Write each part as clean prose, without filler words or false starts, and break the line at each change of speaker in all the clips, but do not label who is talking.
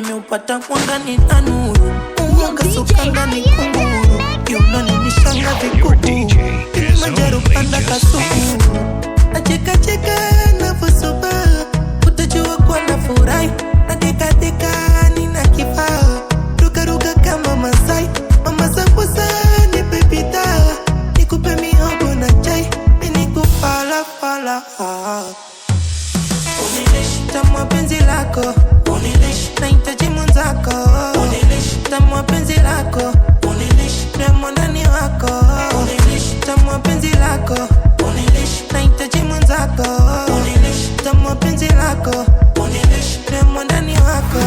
nimeupata mwanga ni tanuru, uoga sukanga ni kunguru, kiunoni ni shanga vikuku, manjaro panda kasuku. Nacheka cheka na fusuba, utajua kwa na furai, na deka deka nina kifaa, ruka ruka kama Masai, mama sambusa ni pepita, nikupe mihogo na chai, nikufala fala. Unilishi tamu penzi lako, unilishi nahitaji mwenzako, unilishi tamu penzi lako, unilishi nemo ndani wako, unilishi tamu penzi lako, unilishi nahitaji mwenzako, unilishi tamu penzi lako, unilishi nemo ndani wako.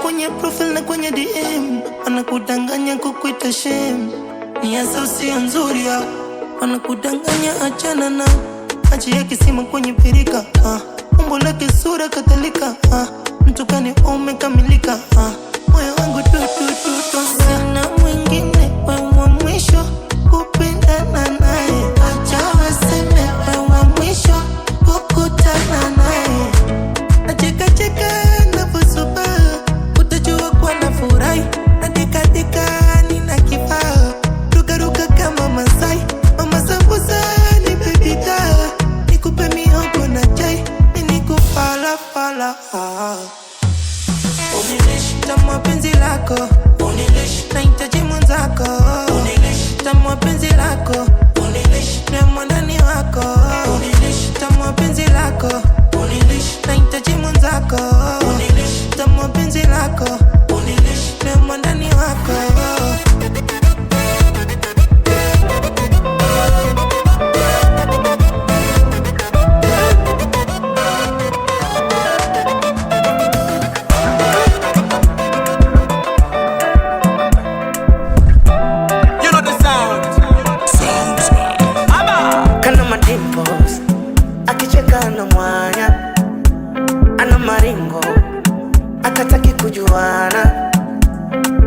Kwenye profile na kwenye DM wanakudanganya kukuita shame, ni asausia nzuri ya wanakudanganya achana na maji ya kisima kwenye pirika, umbo lake sura kadhalika, mtu kani umekamilika, moyo wangu tu sana mwingine wewe mwisho kupendana naye, acha waseme wewe mwisho kukutana naye. Nacheka cheka na fusuba, utajua kwa na furai, na deka deka nina kifaa, ruka ruka kama Masai, mama sambusa ni pepita, nikupe mihogo na chai, nikufala fala. Unilishi tamu penzi lako, unilishi nahitaji mwenzako, unilishi tamu penzi lako, unilishi nemo ndani wako, unilishi tamu penzi lako, unilishi nahitaji mwenzako, unilishi tamu penzi lako, unilishi nemo ndani wako.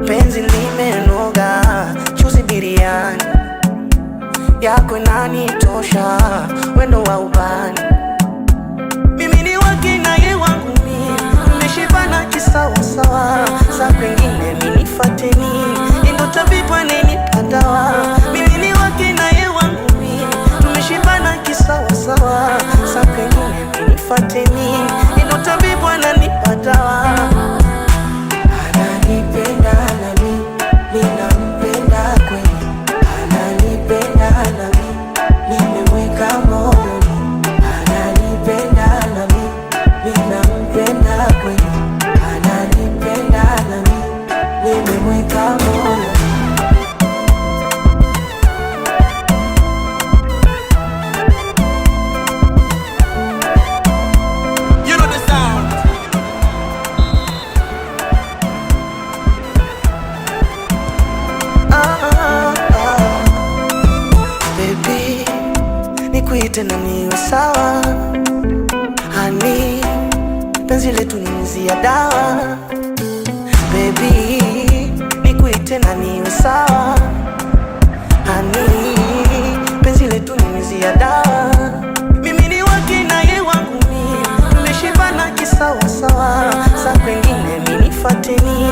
Penzi limenoga, chuzi biriani yako inanitosha, wendo wa ubani. Mimi ni wake na ye wangu mimi, tumeshibana kisawa sawa, saa kwengine minifateni, ndo tabibu anenipatawa. Mimi ni wake na ye wangu mimi, tumeshibana kisawa sawa, saa kwengine minifateni, ndo tabibu anenipatawa. Ananipenda na mimi, ninampenda kweli. Ananipenda na mimi, nimemweka moyoni. Ananipenda na mimi, ninampenda kweli. Ananipenda na mimi, nimemweka moyoni. Nikuite na niwe sawa, honey, penzi letu ni mzi ya dawa. Baby, nikuite na niwe sawa, honey, penzi letu ni mzi ya dawa. Mimi ni wake na ye wangu mimi, tumeshibana kisawa sawa, saa kwengine minifateni,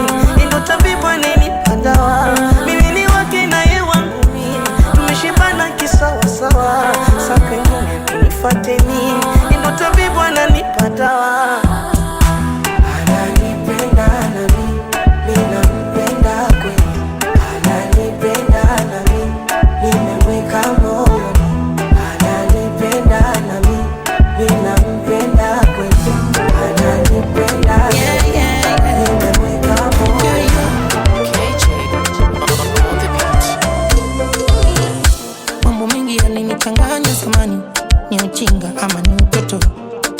ndo tabibu anenipatawa. Mimi ni wake na ye wangu mimi, tumeshibana kisawa sawa, saa kwengine minifateni, ndo tabibu ananipatawa. Ananipenda na mimi, ninampenda kweli. Ananipenda na mimi, nimemweka moyoni. Ananipenda na mimi, ninampenda kweli. Ananipenda na mimi, nimemweka moyoni. Mambo mengi yalinichanganya zamani, ni ujinga ama ni utoto,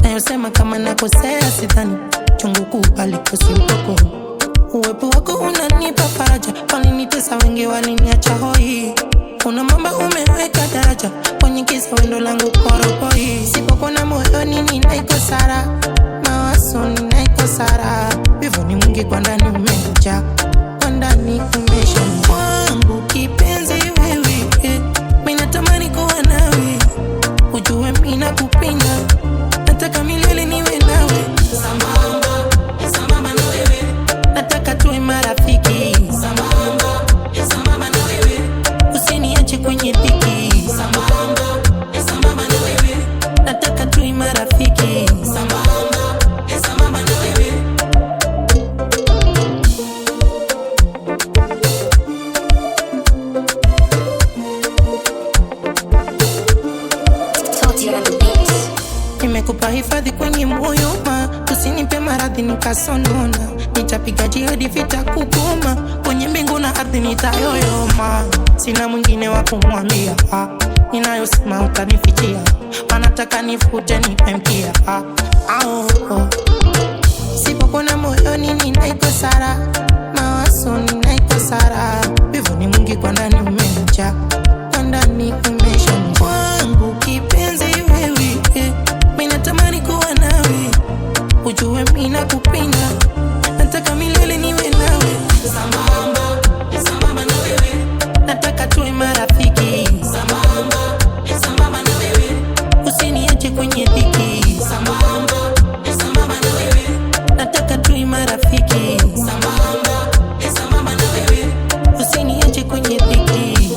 nayosema kama nakosea sidhani, chungu kubali kosi mtoko. Uwepo wako unanipa faraja, walinitesa wengi waliniacha hoi. Una mamba umeweka daraja, kwenye kisa wendo langu koroboi. Sipo kuna moyoni ninaiko hifadhi kwenye moyo ma, usinipe maradhi nikasonona. Nitapiga jihadi vita kugoma, kwenye mbingu na ardhi nitayoyoma. Sina mwingine wa kumwambia, ninayosema utanifichia, wanataka nifute nimemkia. Sipopona moyoni ninaikosara, mawazo ninaikosara. Wivu ni mwingi kwa ndani umenijaa, kwa ndani umeshanijaa. Wangu kipenzi wewe, mimi natamani kuwa nawe, ujue mimi nakupenda, nataka milele niwe nawe. Sambamba, sambamba na wewe, nataka tuwe marafiki. Sambamba, sambamba na wewe, usiniache kwenye dhiki. Sambamba, sambamba na wewe, nataka tuwe marafiki. Sambamba, sambamba na wewe, usiniache kwenye dhiki.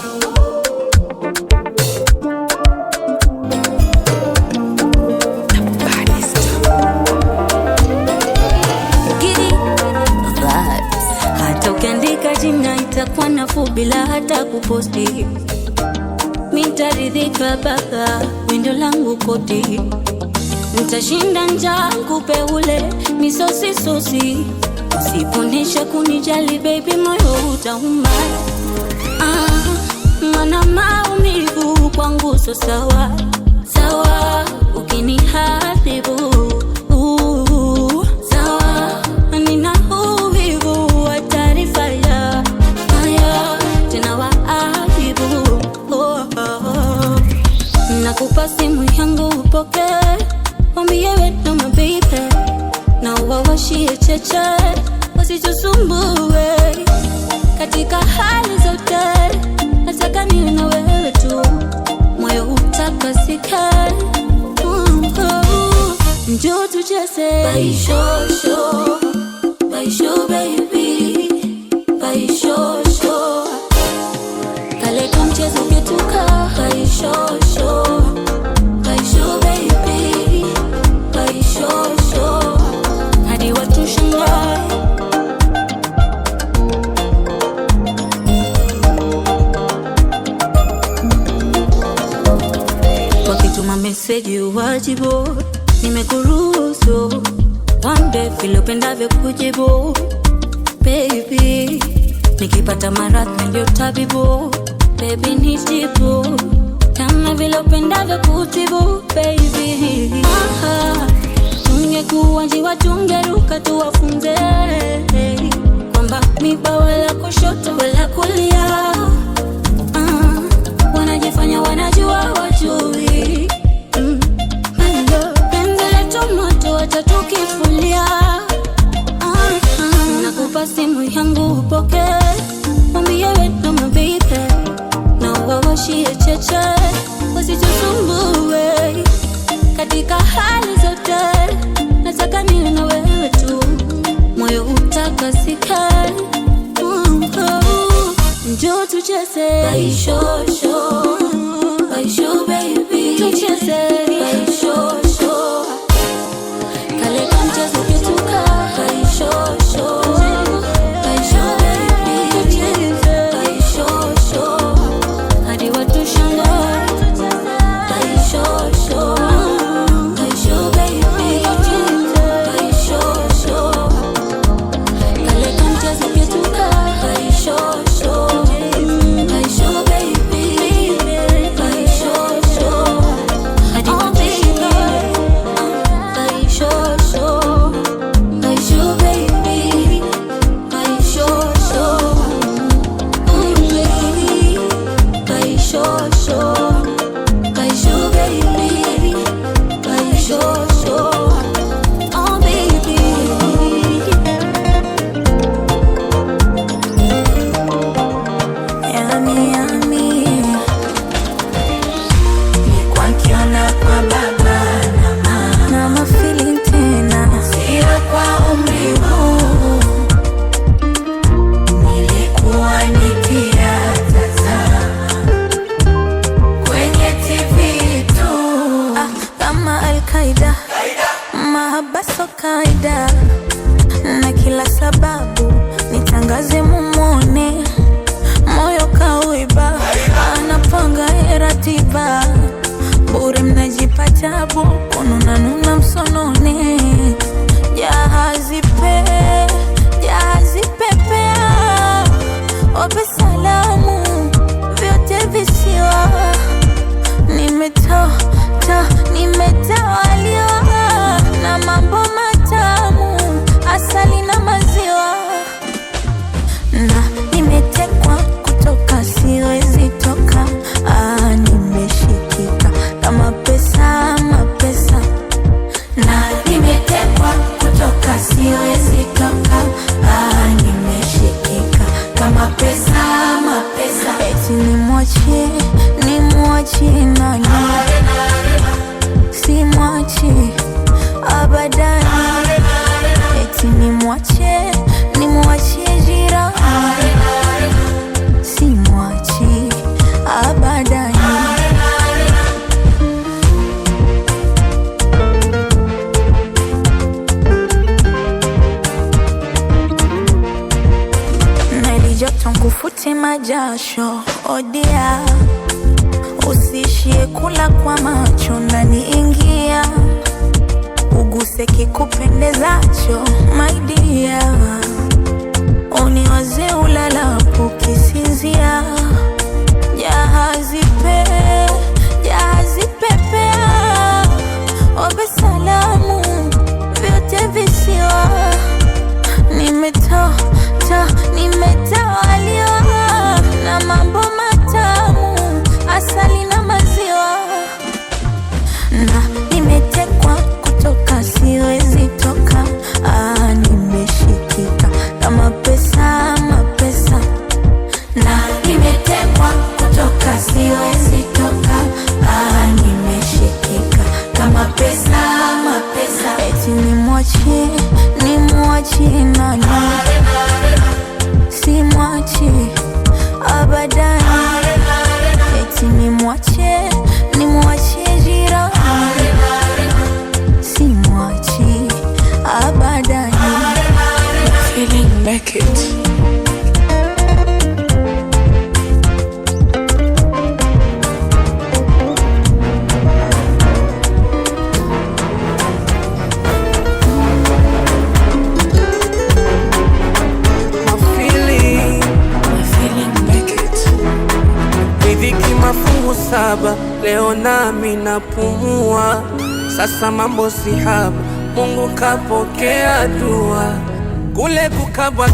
Hata ukiandika jina itakuwa nafuu bila hata kuposti. Nitaridhika baba, windo langu koti. Nitashinda njaa kupe ule misosi sosi. Usiponesha kunijali baby, moyo utauma. Mana maumivu kwangu so sawa sawa, ukiniharibu sawa. Nina uvivu wa taarifa ya haya tena waajibu. Nakupa simu yangu upoke, wambie wewe my baby, na wawashie cheche wasitusumbue. Katika hali zote nataka niwe na wewe tu, moyo utakasika. Njoo tucheze baishosho, baisho baby, baishosho. Kale kamchezo ketuka baishosho, baisho baby, baishosho. Hadi watu shangae. Wakituma meseji uwajibu, nimekuruhusu. Wambe vile upendavyo kujibu baby, nikipata maradhi ndio tabibu. Baby nijibu kama vile upendavyo kutibu baby. Tungekuwa njiwa tungeruka tuwafunze kwamba miba wala kushoto wala kulia. Wanajifanya wanajua wajui. Penzi letu moto wacha tukifulia. Nakupa simu yangu upoke, wambie wewe my baby, na wawashie cheche wasitusumbue. Katika hali zote nataka niwe na wewe tu, moyo utakasika. Njoo tucheze baishosho, baisho baby, tucheze baishosho. Kale kamchezo ketuka baishosho, baisho baby, tucheze baishosho. Hadi watu shangae baishosho, baisho baby, tucheze baishosho. Kale kamchezo ketuka baishosho, baisho baby, baishosho. Hadi watu shangae. abadani. Eti nimwachie jirani, simwachi abadani. Joto nkufute majasho, odia usishie kula kwa macho ndani ingia, uguse kikupendezacho my dear, uniwaze ulalapo kisinzia. Jahazi pepea, obe salamu vyote visiwa. Nimetawaliwa na mambo matamu, asali na maziwa. Na nimetekwa kutoka siwezi toka, nimeshikika kama pesa. Na nimetekwa kutoka siwezi toka, nimeshikika kama pesa. Eti nimwachie nani, simwachi abadani. Eti nimwachie jirani, simwachi abadani.
Feeling make it.
Mafungu 7 leo nami napumua, sasa mambo si haba, Mungu kapokea dua. Kule kukabwa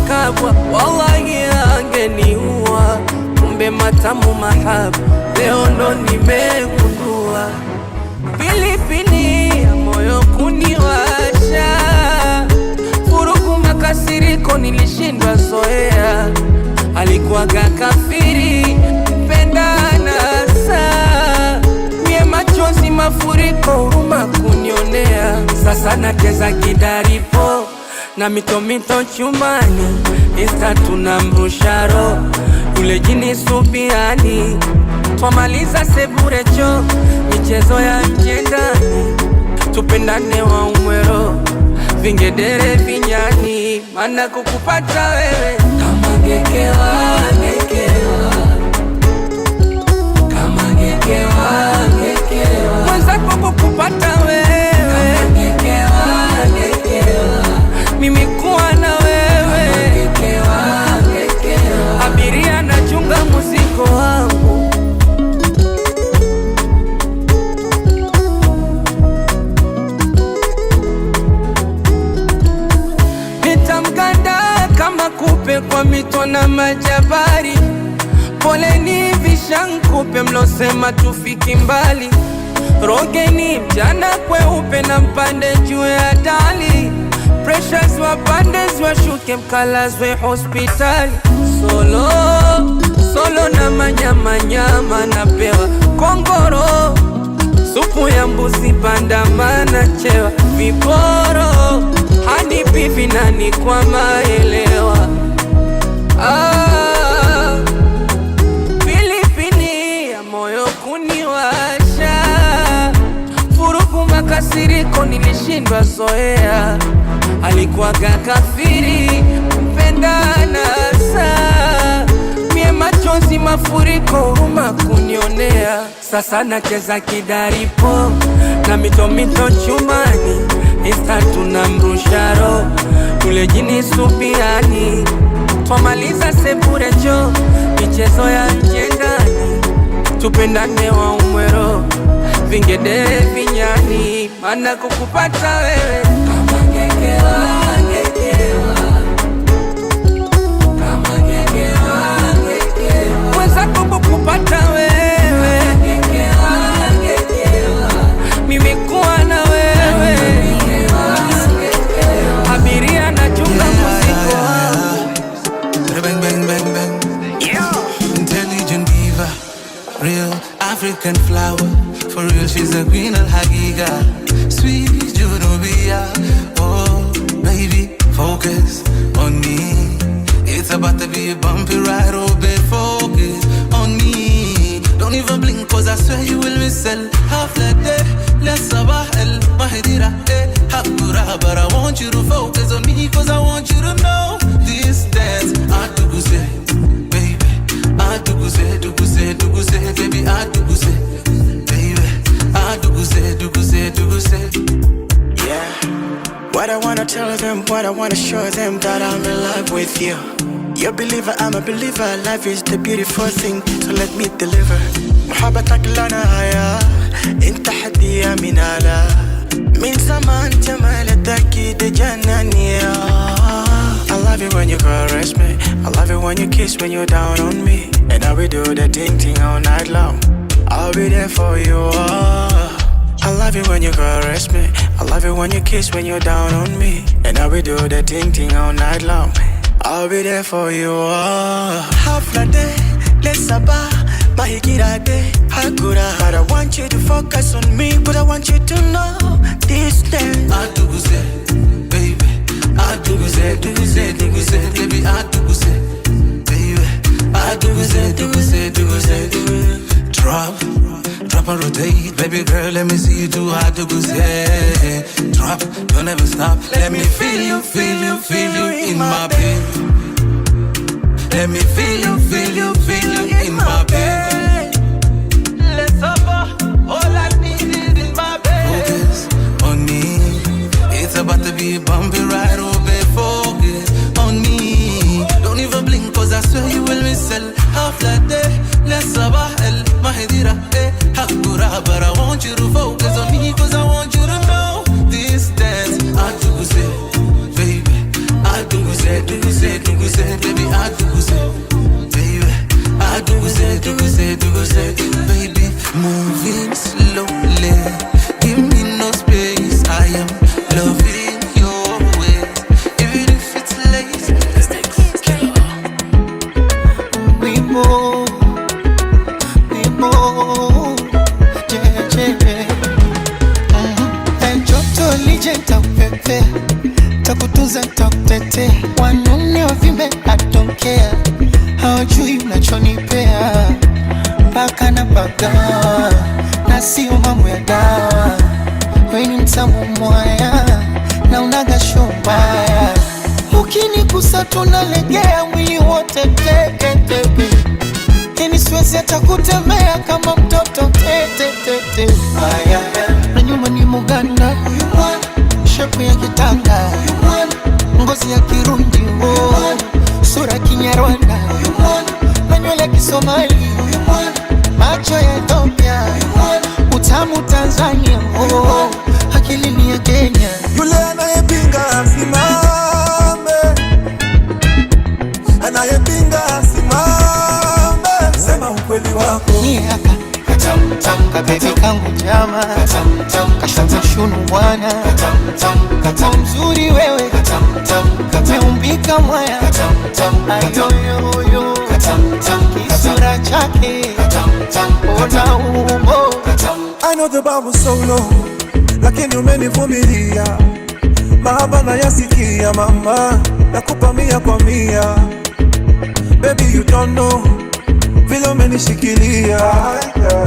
wallahi angeniua, kumbe matamu mahaba leo ndo nimegundua. Pilipili ya moyo kuniwasha, furugu makasiriko nilishindwa zoea. Alikuwaga kafiri pendana saa, mie machozi mafuriko huruma kunionea. Sasa nacheza kidaripo na mito chumani, Insta tunamrusha roho yule jini subiani. Twamaliza sebure cho michezo ya nje ndani, tupendane wa umwero vingedere vinyani. Mana kukupata wewe kama ngekewa mwenzako, kukupata wewe mimi kuwa na wewe, abiria nachunga muziko wangu. Nitamganda kama kupe kwa mito na majabari, poleni vishankupe mlosema tufiki mbali. Rogeni mjana kweupe na mpande juu ya dali, pressures wapande washuke mkalazwe hospitali. Solo na manyama napewa kongoro, supu ya mbuzi bandamana chewa. Viporo hadi pipi nani kwa maelewa. Pilipili ya moyo kuniwasha, furuku makasiriko nilishindwa zoea. Alikuwaga kafiri mpendana saa, mie machozi mafuriko huruma kunionea. Sasa nacheza kidaripo na mito chumani, Insta tunamrusha roho yule jini subiani. Twamaliza sebure cho michezo ya nje ndani, tupendane wa umwero vingedere vinyani. Mana kukupata wewe kama ngekewa mwenzako, kukupata wewe mimi kuwa na wewe, abiria nachunga muziko wangu.
Bang, bang, bang, bang. Intelligent diva, real African flower. For real, she's a queen al-Hagiga. Sweet Jurubia, haflade lesabah el mahidira hakura. But I want you to focus on me, cause I want you to know this dance aduguse, baby aduguse, duguse, duguse, baby aduguse, baby aduguse, duguse, duguse.
Yeah. What I wanna tell them, what I wanna show them, that I'm in love with you. You're a believer, I'm a believer. Life is the beautiful thing, so let me deliver. محبتك لنا هيا انت حدي من على من زمان جمالتك تجنني. I love it when you caress me, I love it when you kiss when you're down on me. And I will do the ting all night long, I'll be there for you. I love it when you caress me, I love it when you kiss when you're down on me. And I will do the ting all night long, I'll be there for you. Hafla day, lesaba, mahikira day, hakura. But I want you to focus on me, but I want you to know this day.
Aduguse, baby aduguse, duguse, duguse, baby aduguse, baby aduguse, duguse, duguse, duguse. Drop and rotate, baby girl, let me see you do aduguse. Drop, don't ever stop, let me feel you, feel you, feel you in my bed. Let me feel you, feel you, feel you in my bed. Let's up, all I need is in my bed. Focus on me, it's about to be a bumpy ride, oh babe, focus on me. Don't even blink, cause I swear you will miss it. Half that day, let's sabah el mahidira, hakura. But I want you to focus on me, cause I want you to know this dance. Aduguse, baby aduguse, duguse, duguse, baby aduguse, baby aduguse, duguse, duguse, baby. Moving slowly, give me no space, I am loving your ways, even if it's late.
We move, joto lijenta upepe, takutunza takutete. Wanaume wavimbe I don't care, hawajui unachonipea. Paka na paka, na sio mambo ya dawa. Wewe ni mtamu mwaya, na unaga show mbaya. Ukinigusa tunalegea mwili wote teke teke. Teni siwezi hata kutembea kama mtoto tete tete. Aya, na nyuma ni Muganda, shepu ya kitanga, ngozi ya Kirundi, sura Kinyarwanda, na nywele Kisomali, macho ya Ethiopia, utamu Tanzania, akili ni ya Kenya.
Yule anayepinga asimame, anayepinga asimame, sema ukweli wako.
Ni haka kabeti kangu jama, kashata shunu bwana, mzuri wewe, umeumbika mwaya, ayoyoyo, kisura chake, ona umbo.
I know the bar was so low, lakini umenivumilia. Mahaba na yasikia mama, nakupa 100 kwa 100. Baby you don't know, vile umenishikilia,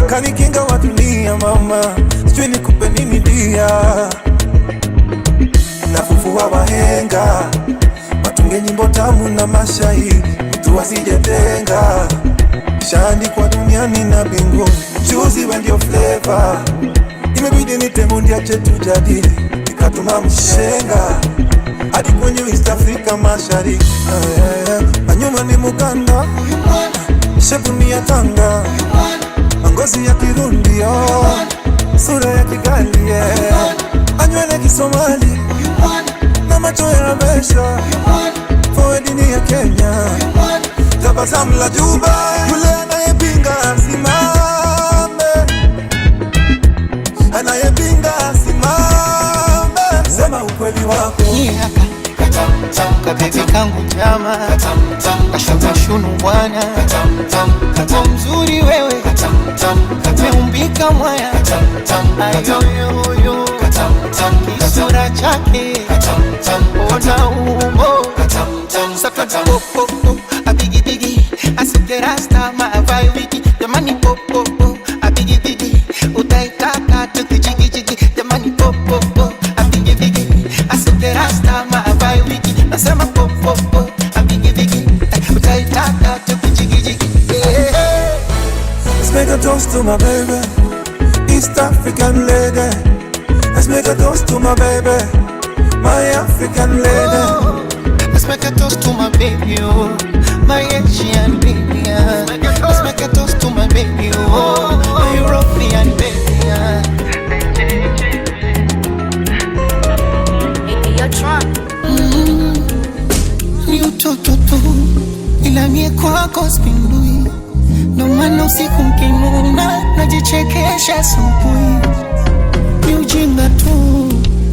kanikinga wa dunia mama, sijui nikupe nini dia. Nafufua wahenga, watunge nyimbo tamu na mashahidi, mtu asijetenga, shaandikwa duniani na mbinguni. Juzi we ndio flavor, imebidi nitemundi ache tujadili, nikatuma mshenga hadi kwenye East Africa mashariki. Anyuma ni Muganda, shepu ni ya Tanga, ngozi ya Kirundi, sura ya Kigali, anywele Kisomali, na macho ya Besha, forward ni ya Kenya, tabasamu la Juba. Yule anayepinga asimame, anayepinga asimame, sema ukweli wako.
Ni haka kabeti kangu jama, kashata shunu bwana, mzuri wewe, umeumbika mwaya, ayoyoyo, kisura chake, ona umbo. Sakata popo, a biggie biggie, I said the rasta ma vai wiki, the money popo, a biggie biggie, utaitaka
to my baby, East African lady. Let's make a toast to my baby, my African lady.
Let's make a toast to my baby, oh, my Asian baby. Let's make a toast to my baby, oh, my European baby.
You're drunk.
Ni utoto tu, ila mie kwako spindui. Ndo maana usiku mkinuna, najichekesha asubuhi. Ni ujinga tu,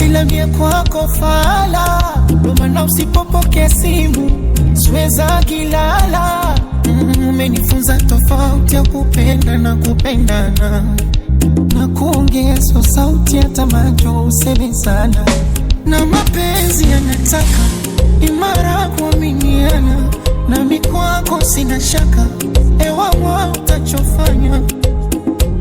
ila mie kwako fala. Ndo maana usipopokea simu, siweza kilala. Umenifunza tofauti ya kupenda na kupendana, na kuongea so sauti hata macho useme sana. Na mapenzi yanataka imara kuaminiana, nami kwako sina shaka, ewawa utachofanya.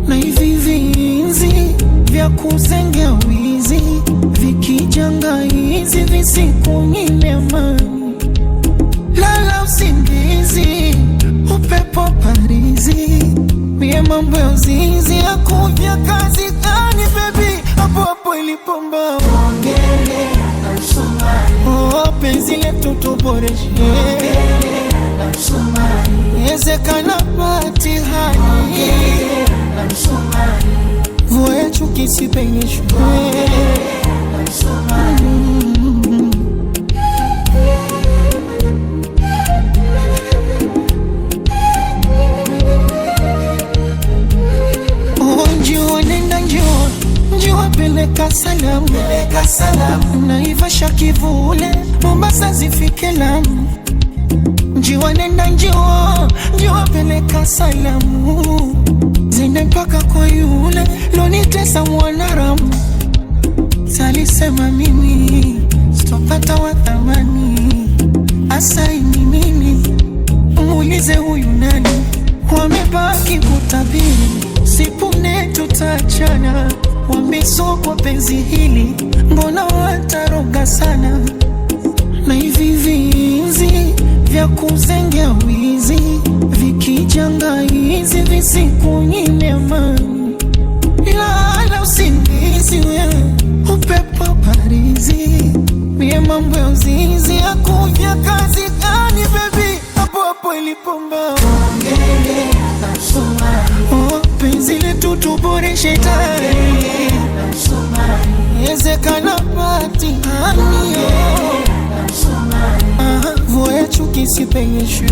Na hivi vinzi vya kuzengea wizi, vikijanga hizi visikunyime amani. Lala usingizi, upepo parizi, mie mambo ya uzizi ya kuvya kazi gani baby, hapo hapo ilipomba ongele na msumari. Oh, penzi letu tuboreshe ongele na msumari. Ezekana patihani ongele na msumari. Voe chuki sipenyeshwe ongele na msumari. Peleka salamu, peleka salamu. Naivasha kivule, Mombasa zifike Lamu. Njiwa nenda njiwa, njiwa peleka salamu. Zende mpaka kwa yule, lonitesa mwanaramu. Salisema mimi, sitopata wa thamani. Asai ni nini, muulize huyu nani. Wamebaki kutabiri, sipune tutachana. Wambiso kwa penzi hili, mbona wataroga sana. Na hivi vinzi vya kuzengea wizi, vikijanga hizi visikunyime amani. Lala usingizi wewe, upepo parizi, mie mambo ya uzizi ya kuvya kazi gani baby, hapo hapo ilipomba ongele na msumari. Oh, penzi letu tuboreshe tayari. Ezekana patihani voe chuki sipenyeshwe.